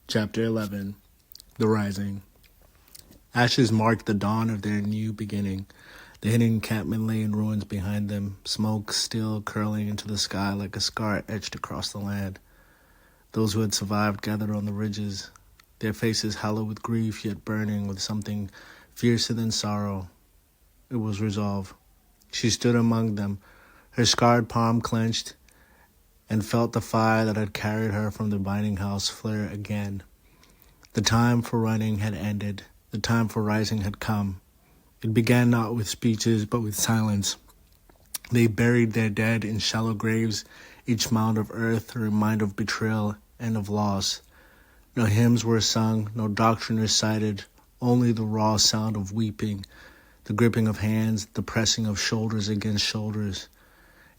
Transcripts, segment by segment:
Chapter 11. The Rising. Ashes marked the dawn of their new beginning. The hidden encampment lay in ruins behind them, smoke still curling into the sky like a scar etched across the land. Those who had survived gathered on the ridges, their faces hollow with grief yet burning with something fiercer than sorrow. It was resolve. She stood among them, her scarred palm clenched, and felt the fire that had carried her from the binding house flare again. The time for running had ended. The time for rising had come. It began not with speeches, but with silence. They buried their dead in shallow graves, each mound of earth a reminder of betrayal and of loss. No hymns were sung, no doctrine recited, only the raw sound of weeping, the gripping of hands, the pressing of shoulders against shoulders.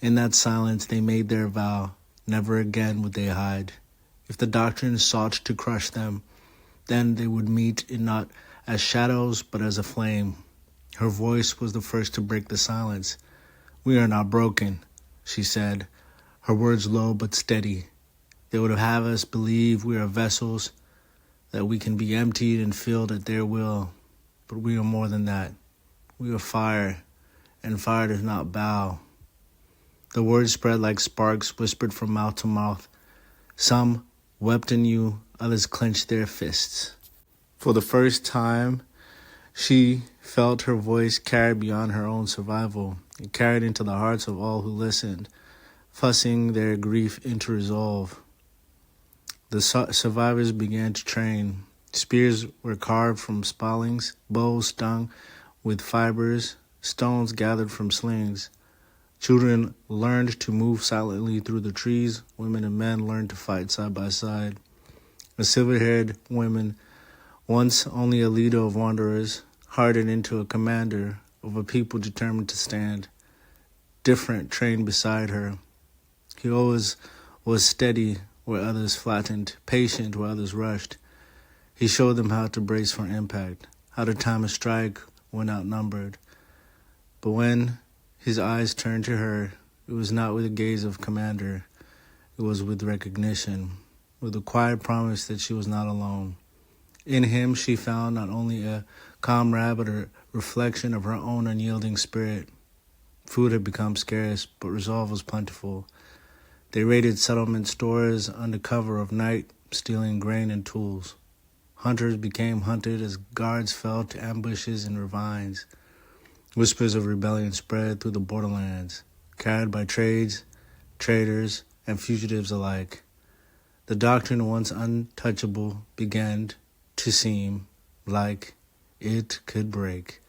In that silence they made their vow. Never again would they hide. If the doctrine sought to crush them, then they would meet it not as shadows, but as a flame. Her voice was the first to break the silence. "We are not broken," she said, her words low but steady. "They would have us believe we are vessels, that we can be emptied and filled at their will. But we are more than that. We are fire, and fire does not bow." The words spread like sparks whispered from mouth to mouth. Some wept anew, others clenched their fists. For the first time, she felt her voice carried beyond her own survival. It carried into the hearts of all who listened, fussing their grief into resolve. The survivors began to train. Spears were carved from spalings, bows stung with fibers, stones gathered from slings. Children learned to move silently through the trees. Women and men learned to fight side by side. A silver-haired woman, once only a leader of wanderers, hardened into a commander of a people determined to stand. Different trained beside her. He always was steady where others flattened, patient where others rushed. He showed them how to brace for impact, how to time a strike when outnumbered. But when his eyes turned to her, it was not with a gaze of commander. It was with recognition, with a quiet promise that she was not alone. In him she found not only a comrade, but a reflection of her own unyielding spirit. Food had become scarce, but resolve was plentiful. They raided settlement stores under cover of night, stealing grain and tools. Hunters became hunted as guards fell to ambushes and ravines. Whispers of rebellion spread through the borderlands, carried by traders, and fugitives alike. The doctrine, once untouchable, began to seem like it could break.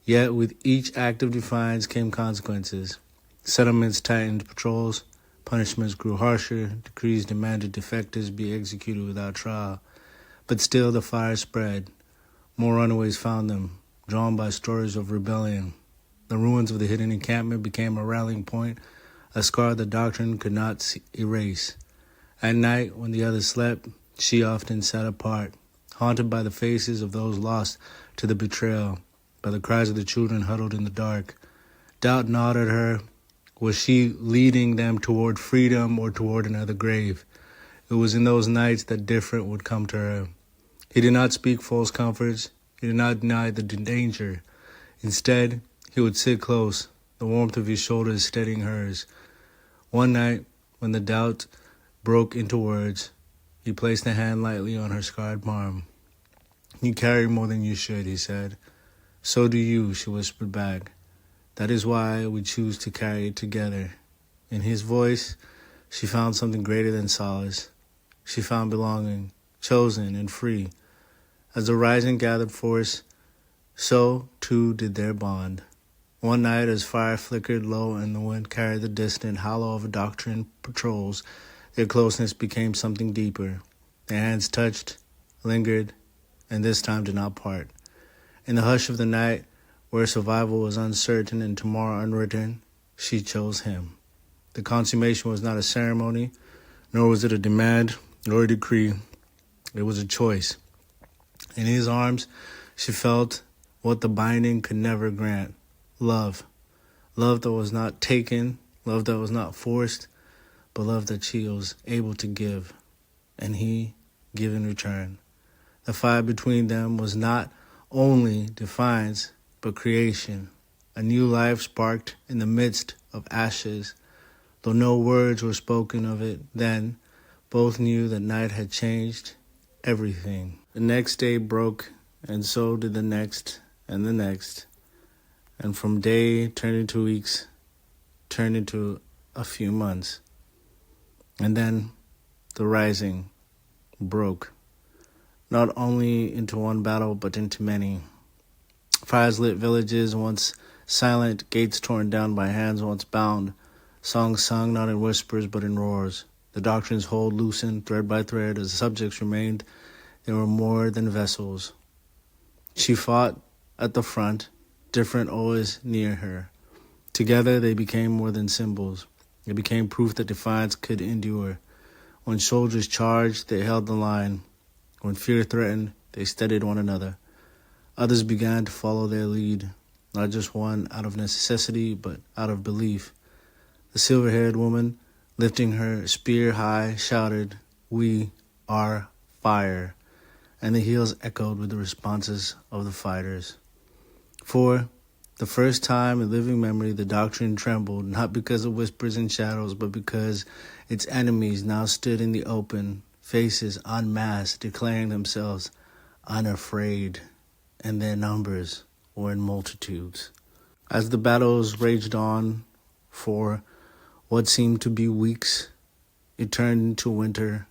Yet with each act of defiance came consequences. Settlements tightened patrols, punishments grew harsher, decrees demanded defectors be executed without trial. But still the fire spread. More runaways found them, drawn by stories of rebellion. The ruins of the hidden encampment became a rallying point, a scar the doctrine could not erase. At night, when the others slept, she often sat apart, haunted by the faces of those lost to the betrayal, by the cries of the children huddled in the dark. Doubt gnawed at her. Was she leading them toward freedom or toward another grave? It was in those nights that different would come to her. He did not speak false comforts. He did not deny the danger. Instead, he would sit close, the warmth of his shoulders steadying hers. One night, when the doubt broke into words, he placed a hand lightly on her scarred palm. "You carry more than you should," he said. "So do you," she whispered back. "That is why we choose to carry it together." In his voice, she found something greater than solace. She found belonging, chosen and free. As the rising gathered force, so too did their bond. One night, as fire flickered low and the wind carried the distant hollow of doctrine patrols, their closeness became something deeper. Their hands touched, lingered, and this time did not part. In the hush of the night, where survival was uncertain and tomorrow unwritten, she chose him. The consummation was not a ceremony, nor was it a demand or a decree. It was a choice. In his arms, she felt what the binding could never grant. Love. Love that was not taken, love that was not forced, but love that she was able to give. And he give in return. The fire between them was not only defiance, but creation. A new life sparked in the midst of ashes. Though no words were spoken of it then, both knew that night had changed everything. The next day broke, and so did the next, and the next. And from day turned into weeks, turned into a few months. And then the rising broke, not only into one battle, but into many. Fires lit villages, once silent, gates torn down by hands once bound, songs sung not in whispers, but in roars. The doctrine's hold loosened, thread by thread, as the subjects remained. They were more than vessels. She fought at the front, different always near her. Together they became more than symbols. They became proof that defiance could endure. When soldiers charged, they held the line. When fear threatened, they steadied one another. Others began to follow their lead, not just one out of necessity, but out of belief. The silver-haired woman, lifting her spear high, shouted, "We are fire," and the hills echoed with the responses of the fighters. For the first time in living memory, the doctrine trembled, not because of whispers and shadows, but because its enemies now stood in the open, faces unmasked, declaring themselves unafraid, and their numbers were in multitudes. As the battles raged on for what seemed to be weeks, it turned into winter,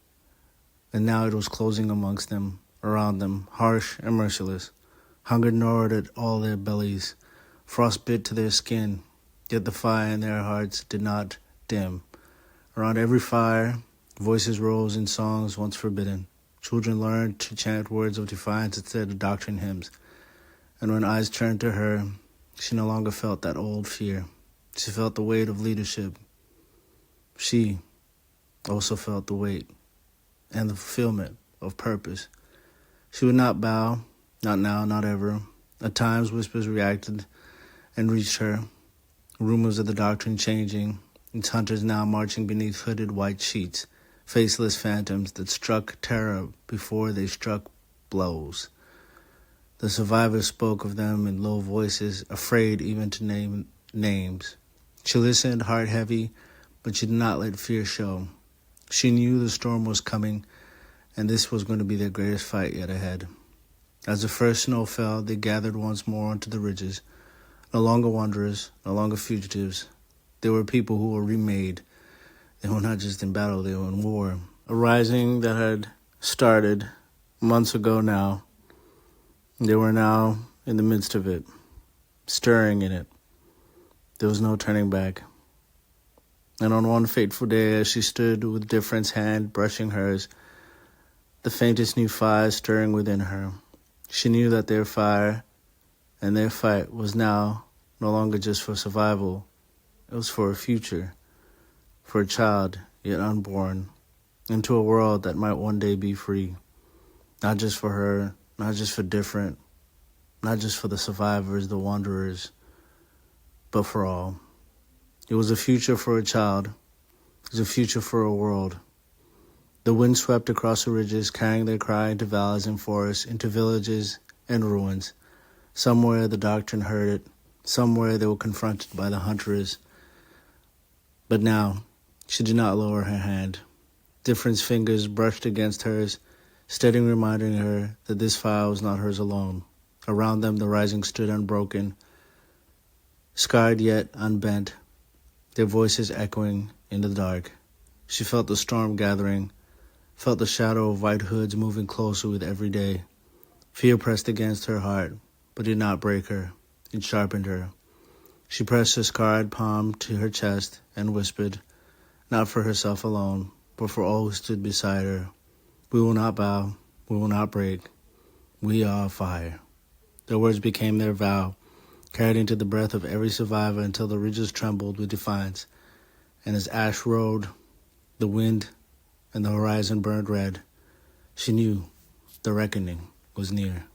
and now it was closing amongst them, around them, harsh and merciless. Hunger gnawed at all their bellies, frost bit to their skin, yet the fire in their hearts did not dim. Around every fire, voices rose in songs once forbidden. Children learned to chant words of defiance instead of doctrine hymns. And when eyes turned to her, she no longer felt that old fear. She felt the weight of leadership. She also felt the weight and the fulfillment of purpose. She would not bow, not now, not ever. At times, whispers reacted and reached her, rumors of the doctrine changing, its hunters now marching beneath hooded white sheets, faceless phantoms that struck terror before they struck blows. The survivors spoke of them in low voices, afraid even to name names. She listened, heart heavy, but she did not let fear show. She knew the storm was coming, and this was going to be their greatest fight yet ahead. As the first snow fell, they gathered once more onto the ridges, no longer wanderers, no longer fugitives. They were people who were remade. They were not just in battle, they were in war. A rising that had started months ago now, they were now in the midst of it, stirring in it. There was no turning back. And on one fateful day, as she stood with difference hand brushing hers, the faintest new fire stirring within her, she knew that their fire and their fight was now no longer just for survival. It was for a future, for a child yet unborn, into a world that might one day be free. Not just for her, not just for different, not just for the survivors, the wanderers, but for all. It was a future for a child. It was a future for a world. The wind swept across the ridges, carrying their cry into valleys and forests, into villages and ruins. Somewhere the doctrine heard it. Somewhere they were confronted by the hunterers. But now, she did not lower her hand. Different fingers brushed against hers, steady reminding her that this fire was not hers alone. Around them the rising stood unbroken, scarred yet unbent, their voices echoing in the dark. She felt the storm gathering, felt the shadow of white hoods moving closer with every day. Fear pressed against her heart, but did not break her. It sharpened her. She pressed her scarred palm to her chest and whispered, not for herself alone, but for all who stood beside her, "We will not bow, we will not break. We are fire." Their words became their vow, carried into the breath of every survivor until the ridges trembled with defiance. And as ash rode, the wind and the horizon burned red, she knew the reckoning was near.